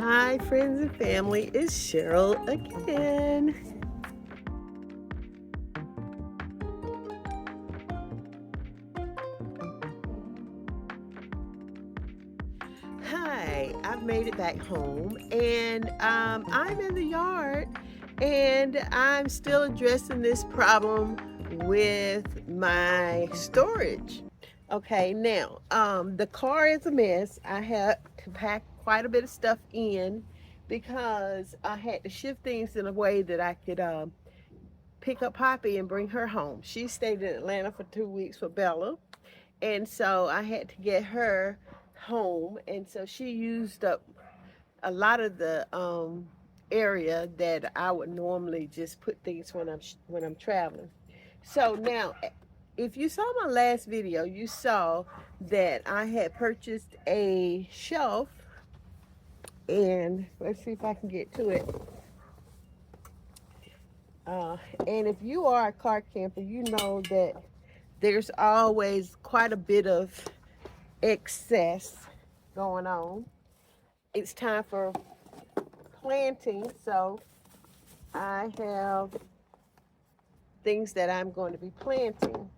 Hi, friends and family. It's Cheryl again. Hi, I've made it back home and I'm in the yard and I'm still addressing this problem with my storage. Okay, now the car is a mess. I had to pack quite a bit of stuff in because I had to shift things in a way that I could pick up Poppy and bring her home. She stayed in Atlanta for 2 weeks for Bella, and so I had to get her home, and so she used up a lot of the area that I would normally just put things when I'm traveling. So now, if you saw my last video, you saw that I had purchased a shelf, and let's see if I can get to it. And if you are a car camper, you know that there's always quite a bit of excess going on. It's time for planting, so I have things that I'm going to be planting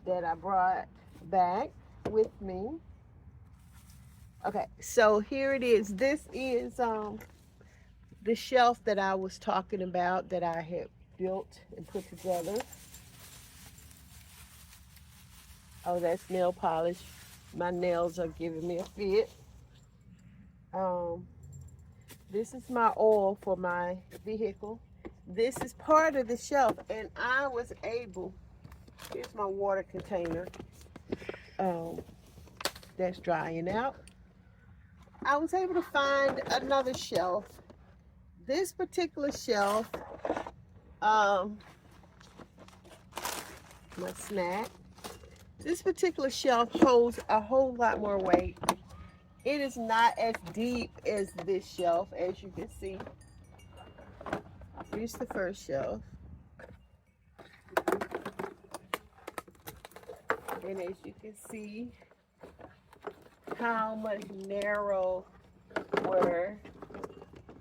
that I brought back with me. Okay, so here it is. This is the shelf that I was talking about that I had built and put together. Oh, that's nail polish. My nails are giving me a fit. Um, this is my oil for my vehicle. This is part of the shelf, and I was able, here's my water container um, that's drying out. I was able to find another shelf. This particular shelf, my snack, this particular shelf holds a whole lot more weight. It is not as deep as this shelf, as you can see. Here's the first shelf. And as you can see, how much narrower,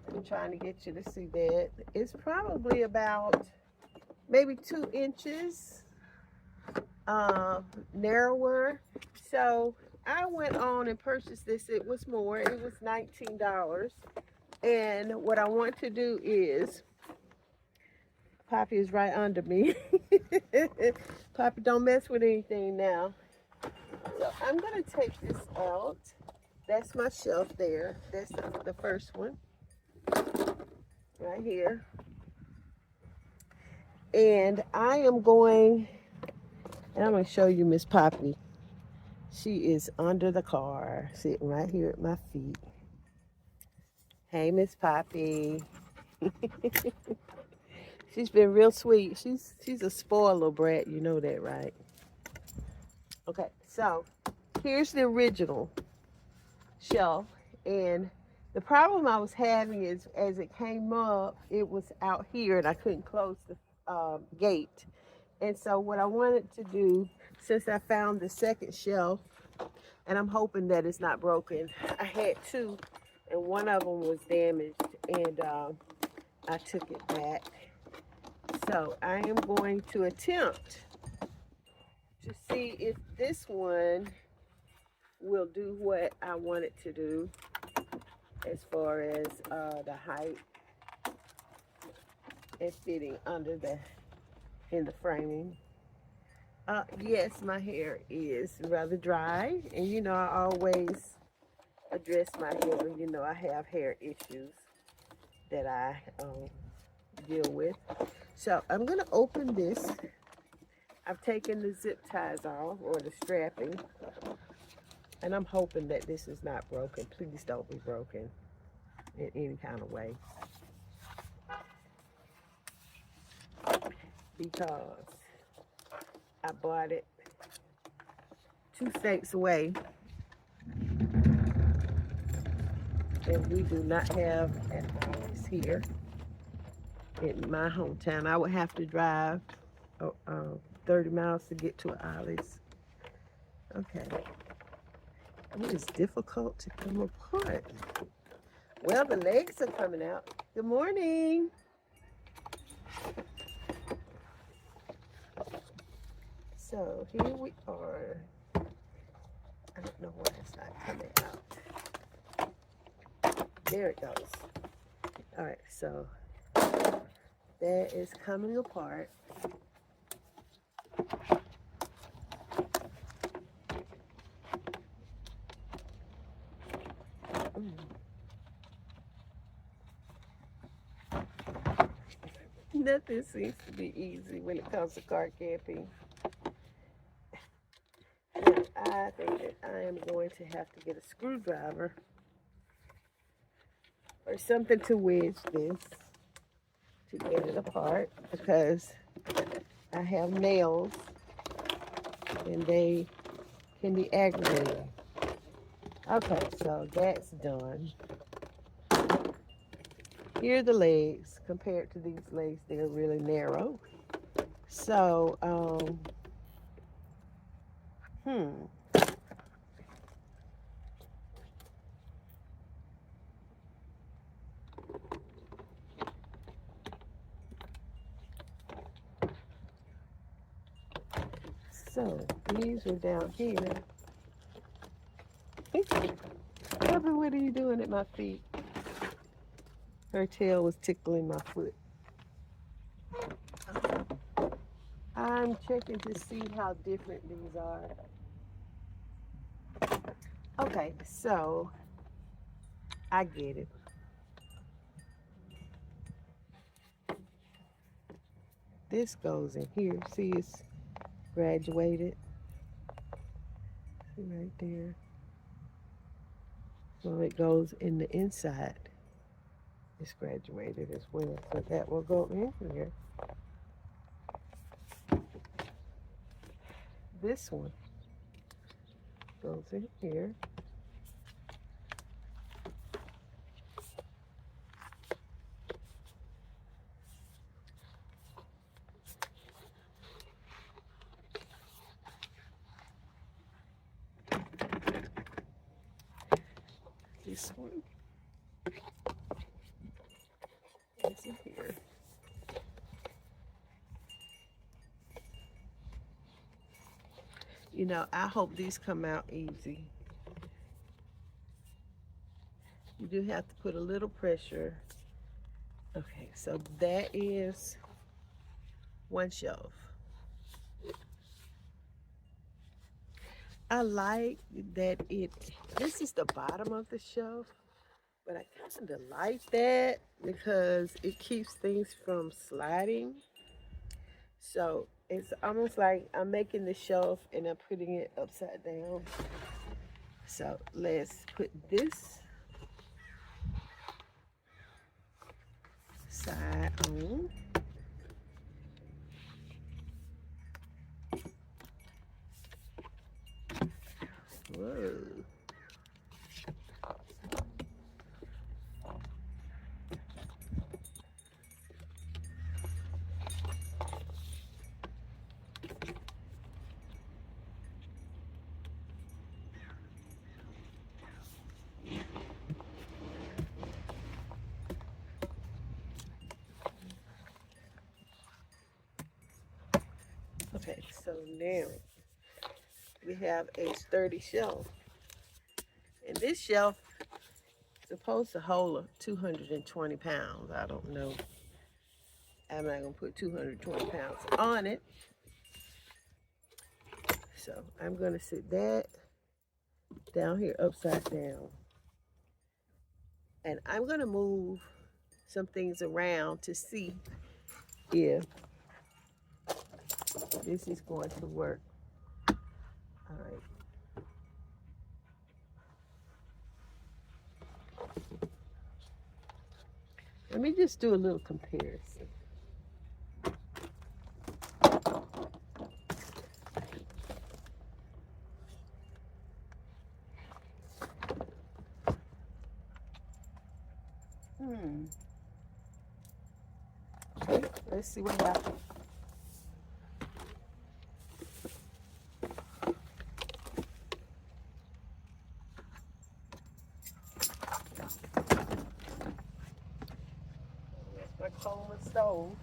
I'm trying to get you to see that. It's probably about maybe 2 inches narrower. So I went on and purchased this. It was more, it was $19. And what I want to do is, Poppy is right under me. Poppy, don't mess with anything now. So I'm gonna take this out. That's my shelf there. That's the first one right here. And I am going, and I'm gonna show you Miss Poppy. She is under the car, sitting right here at my feet. Hey, Miss Poppy. She's been real sweet. She's a spoiled little brat, you know that, right? Okay, so here's the original shelf, and the problem I was having is as it came up, it was out here and I couldn't close the gate. And so what I wanted to do, since I found the second shelf, and I'm hoping that it's not broken, I had two, and one of them was damaged, and I took it back. So I am going to attempt to see if this one will do what I want it to do as far as the height and fitting under in the framing. Yes, my hair is rather dry, and you know I always address my hair. You know I have hair issues that I deal with. So I'm gonna open this. I've taken the zip ties off, or the strapping, and I'm hoping that this is not broken. Please don't be broken in any kind of way, because I bought it 2 states away, and we do not have an office here in my hometown. I would have to drive 30 miles to get to an Ollie's. Okay. It is difficult to come apart. Well, the legs are coming out. Good morning. So here we are. I don't know why it's not coming out. There it goes. All right, so that is coming apart. Nothing seems to be easy when it comes to car camping. And I think that I am going to have to get a screwdriver or something to wedge this to get it apart, because I have nails and they can be aggravating. Okay, so that's done. Here are the legs. Compared to these legs, they're really narrow. So, So these are down here. Bubba, what are you doing at my feet? Her tail was tickling my foot. I'm checking to see how different these are. Okay, so I get it. This goes in here. See, it's graduated. See right there. So it goes in the inside. It's graduated as well. So that will go in here. This one goes in here. This one is in here. You know, I hope these come out easy. You do have to put a little pressure. Okay, so that is one shelf. I like that this is the bottom of the shelf, but I kind of like that because it keeps things from sliding. So it's almost like I'm making the shelf and I'm putting it upside down. So let's put this side on. Whoa. Okay, so now we have a sturdy shelf. And this shelf is supposed to hold 220 pounds. I don't know. I'm not going to put 220 pounds on it. So I'm going to sit that down here upside down. And I'm going to move some things around to see if this is going to work. All right. Let me just do a little comparison. Okay, let's see what happens. Coleman stove.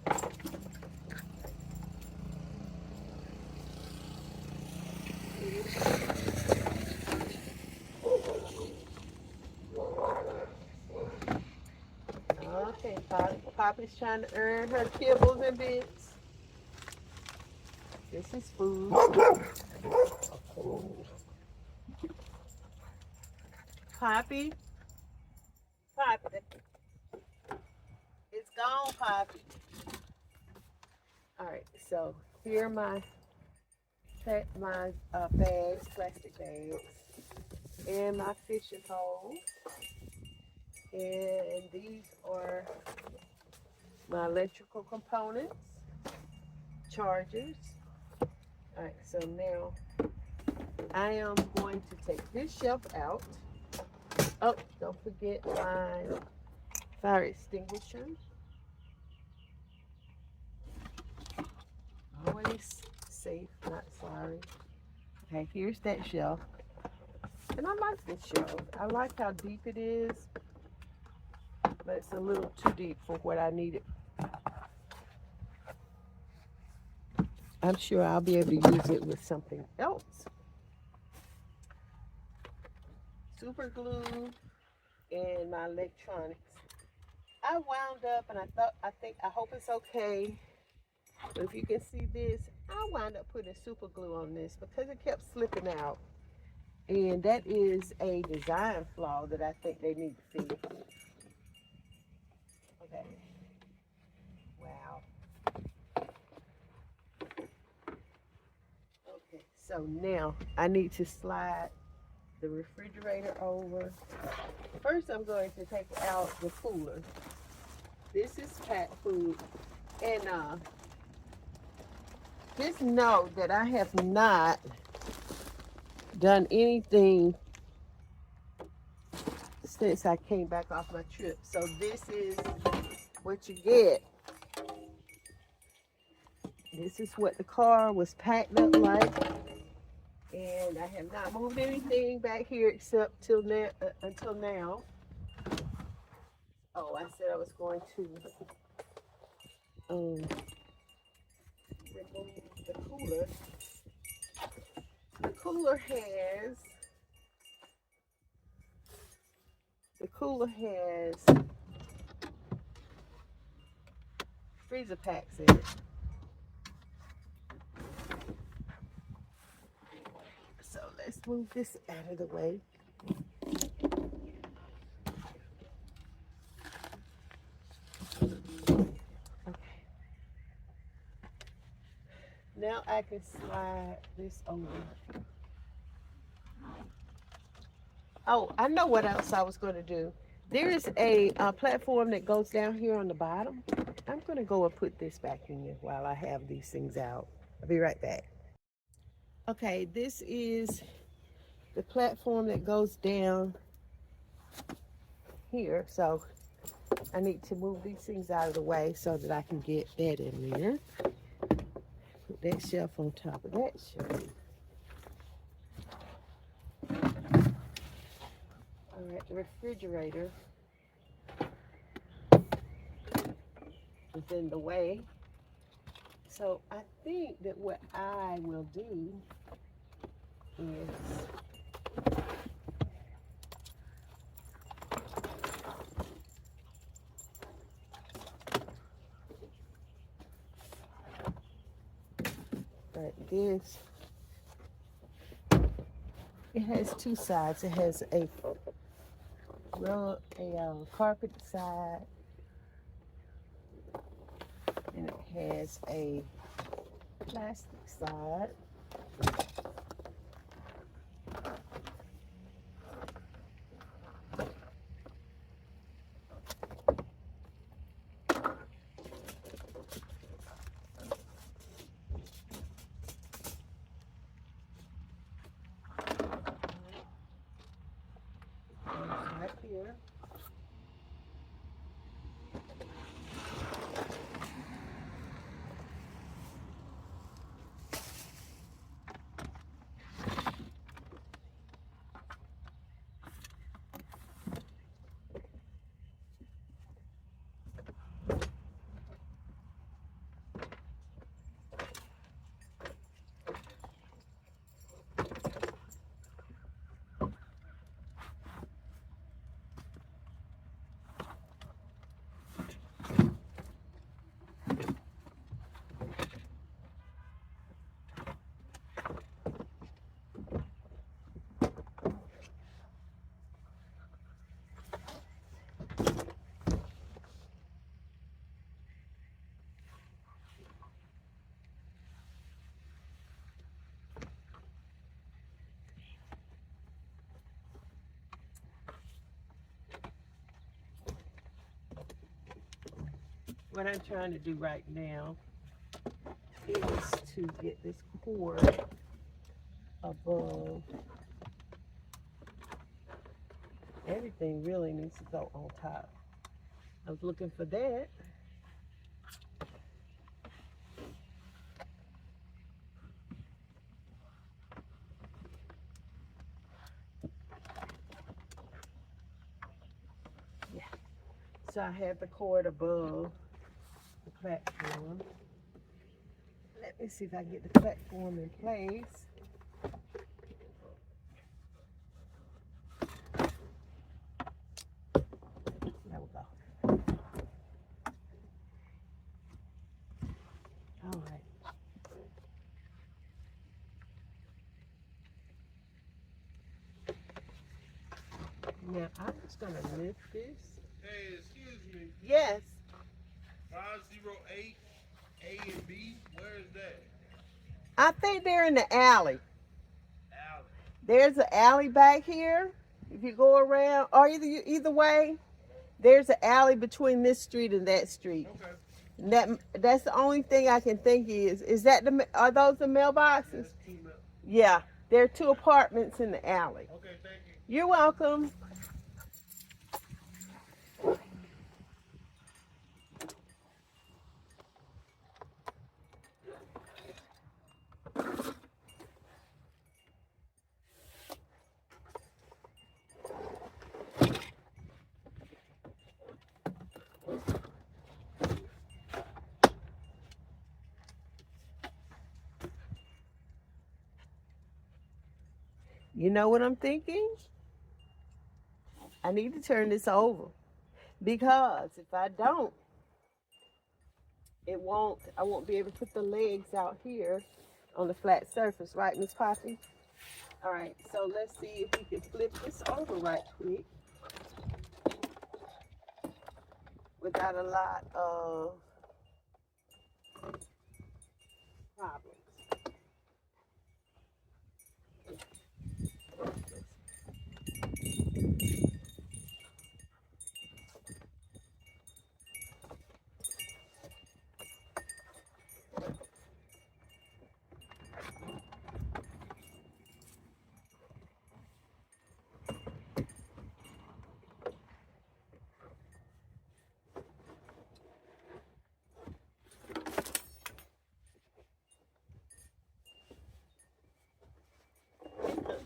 Okay, Poppy's trying to earn her kibbles and bits. This is food. Poppy, Poppy, it's gone, Poppy. All right, so here are my bags, plastic bags, and my fishing pole. And these are my electrical components, chargers. All right, so now I am going to take this shelf out. Oh, don't forget my fire extinguisher. Always safe, not sorry. Okay, here's that shelf. And I like this shelf. I like how deep it is, but it's a little too deep for what I needed. I'm sure I'll be able to use it with something else. Super glue and my electronics. I wound up and I hope it's okay. But if you can see this, I wound up putting super glue on this because it kept slipping out. And that is a design flaw that I think they need to fix. Okay. Wow. Okay, so now I need to slide the refrigerator over. First, I'm going to take out the cooler. This is cat food. And just know that I have not done anything since I came back off my trip. So this is what you get. This is what the car was packed up like. And I have not moved anything back here except until now. Oh, I said I was going to remove the cooler. The cooler has freezer packs in it. So let's move this out of the way. Okay. Now I can slide this over. Oh, I know what else I was going to do. There is a platform that goes down here on the bottom. I'm going to go and put this back in here while I have these things out. I'll be right back. Okay, this is the platform that goes down here. So I need to move these things out of the way so that I can get that in there. Put that shelf on top of that shelf. All right, the refrigerator is in the way. So I think that what I will do is like this. It has two sides. It has a carpet side, and it has a plastic side. Right here. what I'm trying to do right now is to get this cord above. Everything really needs to go on top. I was looking for that. Yeah. So I have the cord above the platform. Let me see if I can get the platform in place. There we go. All right. Now I'm just gonna lift this. Hey, excuse me. Yes. 508 A and B. Where is that? I think they're in the alley. Alley. There's an alley back here. If you go around, or either way, there's an alley between this street and that street. Okay. And that's the only thing I can think is that are those the mailboxes? Yeah, there are 2 apartments in the alley. Okay, thank you. You're welcome. You know what I'm thinking? I need to turn this over because if I don't, I won't be able to put the legs out here on the flat surface, right, Miss Poppy? All right, so let's see if we can flip this over right quick without a lot of problems.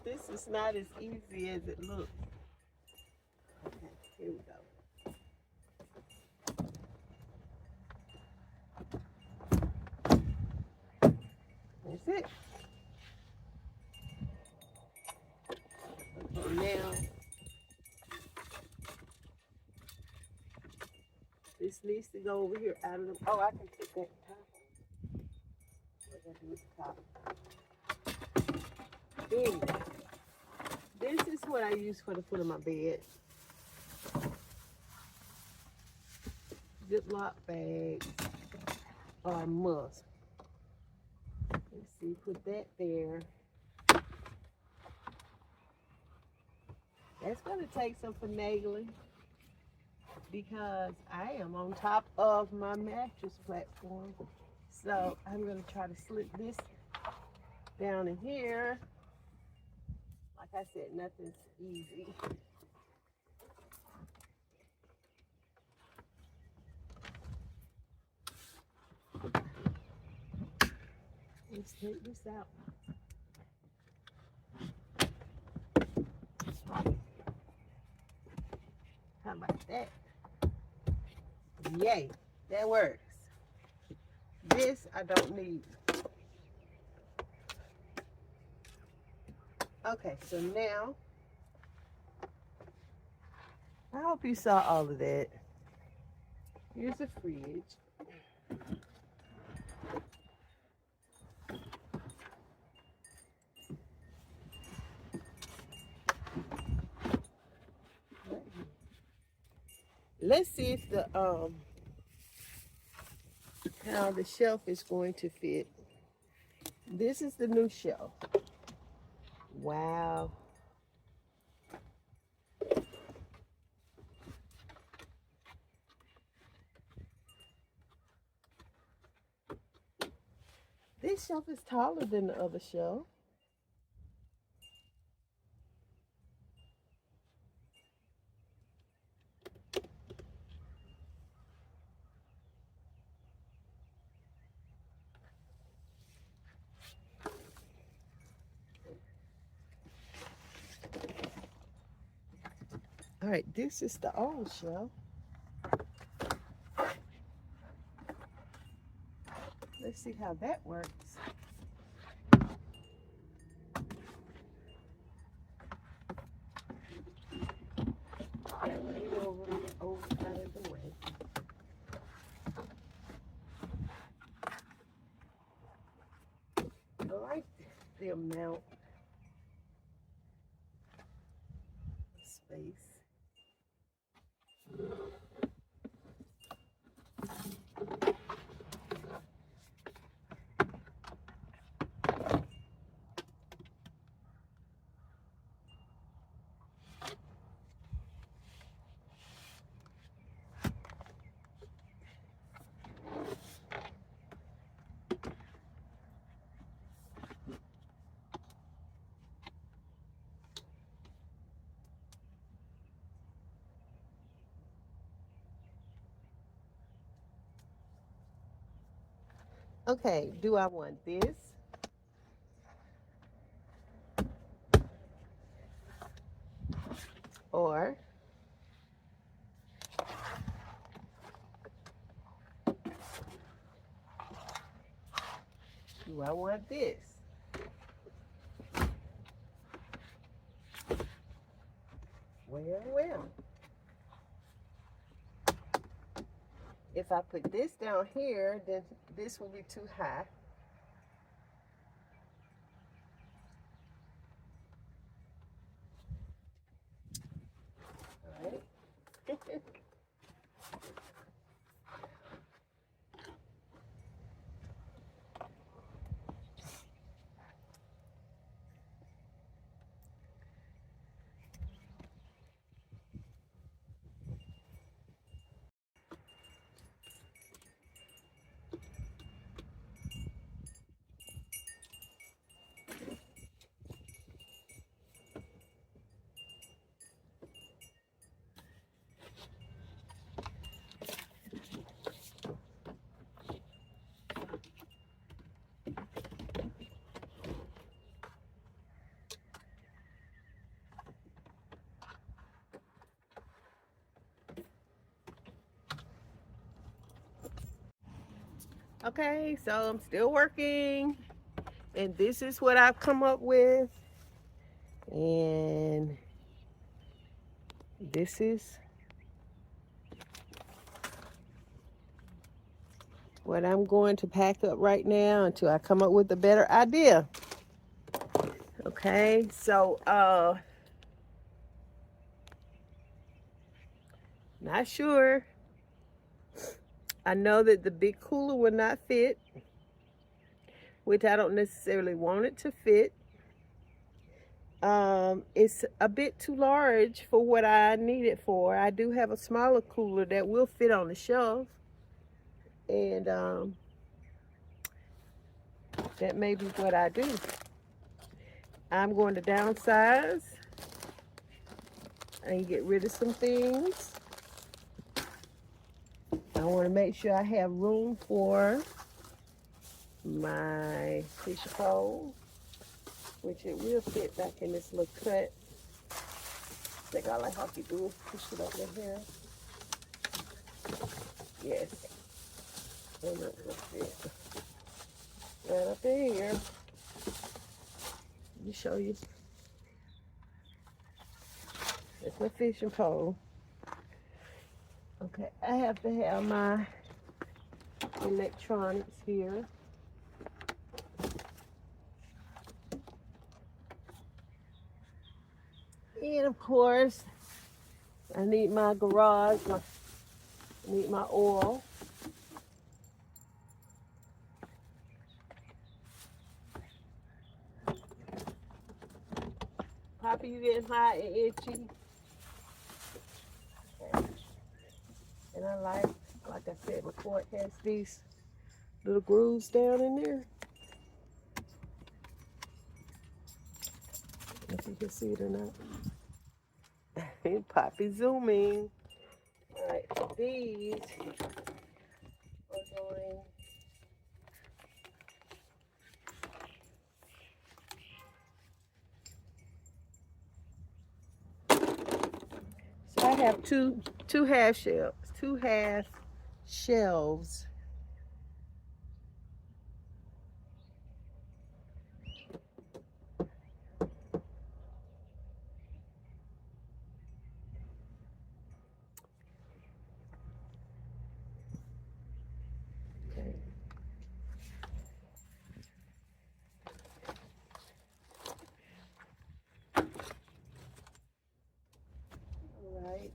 This is not as easy as it looks. Okay, here we go. That's it. Okay, now this needs to go over here out of the. Oh, I can put that top. What do I do with the top? Anyway, this is what I use for the foot of my bed. Ziploc bags or musk. Let's see, put that there. That's going to take some finagling because I am on top of my mattress platform. So I'm going to try to slip this down in here. Like I said, nothing's easy. Let's take this out. How about that? Yay, that works. This I don't need. Okay, so now, I hope you saw all of that. Here's the fridge. Let's see if how the shelf is going to fit. This is the new shelf. Wow. This shelf is taller than the other shelf. All right, this is the old shelf. Let's see how that works. Over out of the way. I like the amount of space. Okay, do I want this? Or do I want this? Well. If I put this down here, then this will be too high. All right. Okay, so I'm still working, and this is what I've come up with. And this is what I'm going to pack up right now until I come up with a better idea. Okay, so not sure. I know that the big cooler will not fit, which I don't necessarily want it to fit. It's a bit too large for what I need it for. I do have a smaller cooler that will fit on the shelf, and that may be what I do. I'm going to downsize and get rid of some things. I want to make sure I have room for my fishing pole, which it will fit back in this little cut. I think all I have to do is push it over here. Yes. And it will fit right up in here. Let me show you. It's my fishing pole. Okay, I have to have my electronics here. And of course, I need my garage, I need my oil. Poppy, you getting hot and itchy? Okay. And I like I said before, it has these little grooves down in there. You can see it or not. Poppy zooming. All right, these are going. So I have two half shelves. Okay. All right.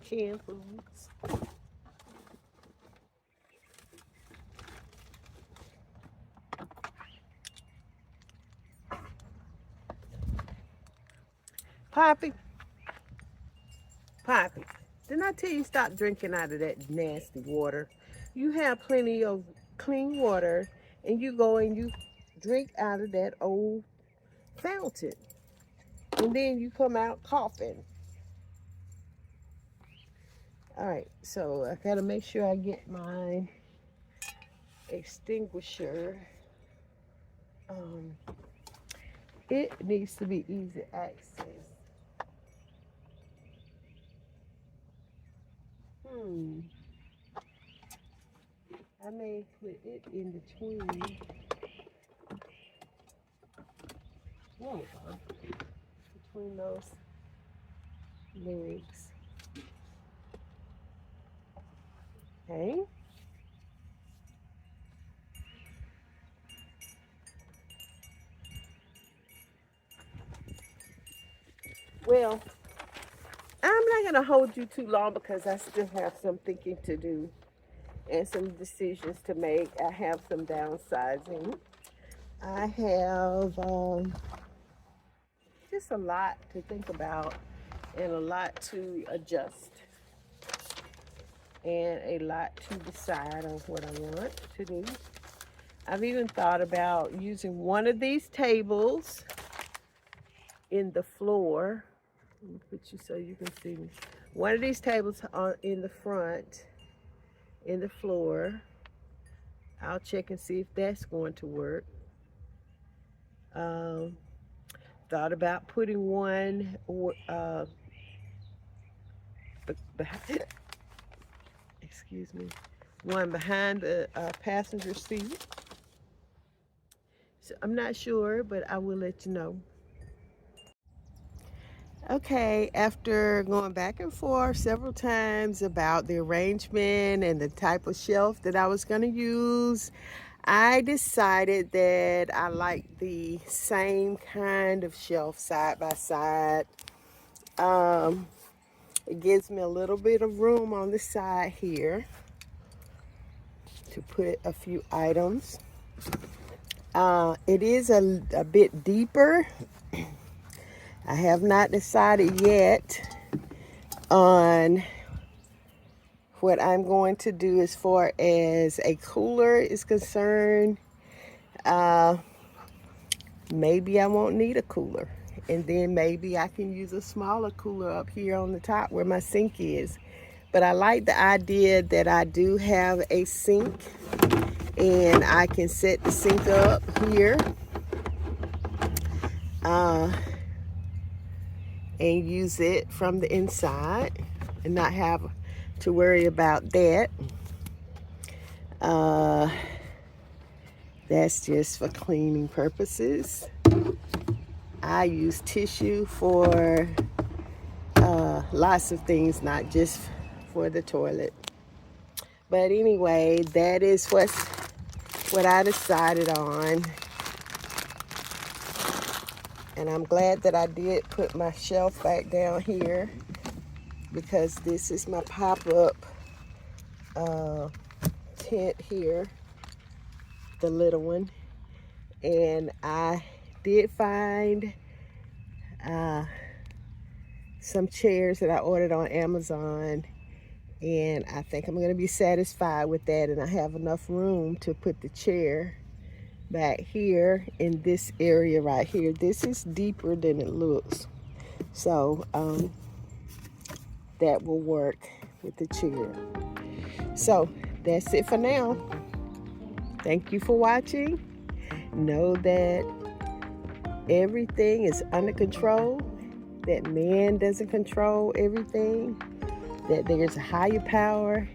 Canned foods. Poppy, Poppy, didn't I tell you stop drinking out of that nasty water? You have plenty of clean water, and you go and you drink out of that old fountain, and then you come out coughing. All right, so I gotta make sure I get my extinguisher. It needs to be easy access. I may put it in between. There we go. Between those legs. Okay. Well, I'm not going to hold you too long because I still have some thinking to do and some decisions to make. I have some downsizing. I have just a lot to think about and a lot to adjust and a lot to decide on what I want to do. I've even thought about using one of these tables in the floor. Let me put you so you can see me. One of these tables on in the front, in the floor. I'll check and see if that's going to work. Thought about putting one excuse me, one behind the passenger seat. So I'm not sure, but I will let you know. Okay, after going back and forth several times about the arrangement and the type of shelf that I was going to use, I decided that I like the same kind of shelf side by side. It gives me a little bit of room on the side here to put a few items. It is a bit deeper. I have not decided yet on what I'm going to do as far as a cooler is concerned. Maybe I won't need a cooler. And then maybe I can use a smaller cooler up here on the top where my sink is. But I like the idea that I do have a sink and I can set the sink up here and use it from the inside and not have to worry about that. That's just for cleaning purposes. I use tissue for lots of things, not just for the toilet. But anyway, that is what I decided on. And I'm glad that I did put my shelf back down here because this is my pop-up tent here, the little one. And I did find some chairs that I ordered on Amazon, And I think I'm going to be satisfied with that. And I have enough room to put the chair back here in this area right here. This is deeper than it looks. So that will work with the chair. So that's it for now. Thank you for watching. Know that everything is under control, that man doesn't control everything, that there's a higher power,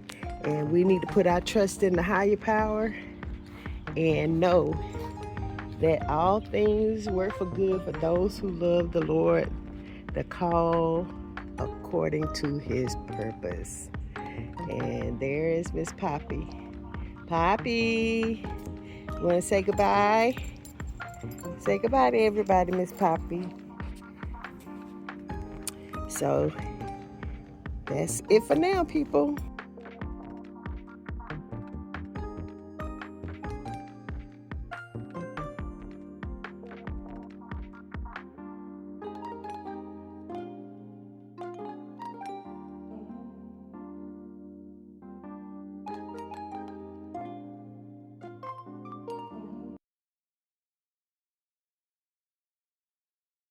and we need to put our trust in the higher power and know that all things work for good for those who love the Lord, the call according to his purpose. And there is Miss Poppy. Poppy, want to say goodbye? Say goodbye to everybody, Miss Poppy. So that's it for now, people.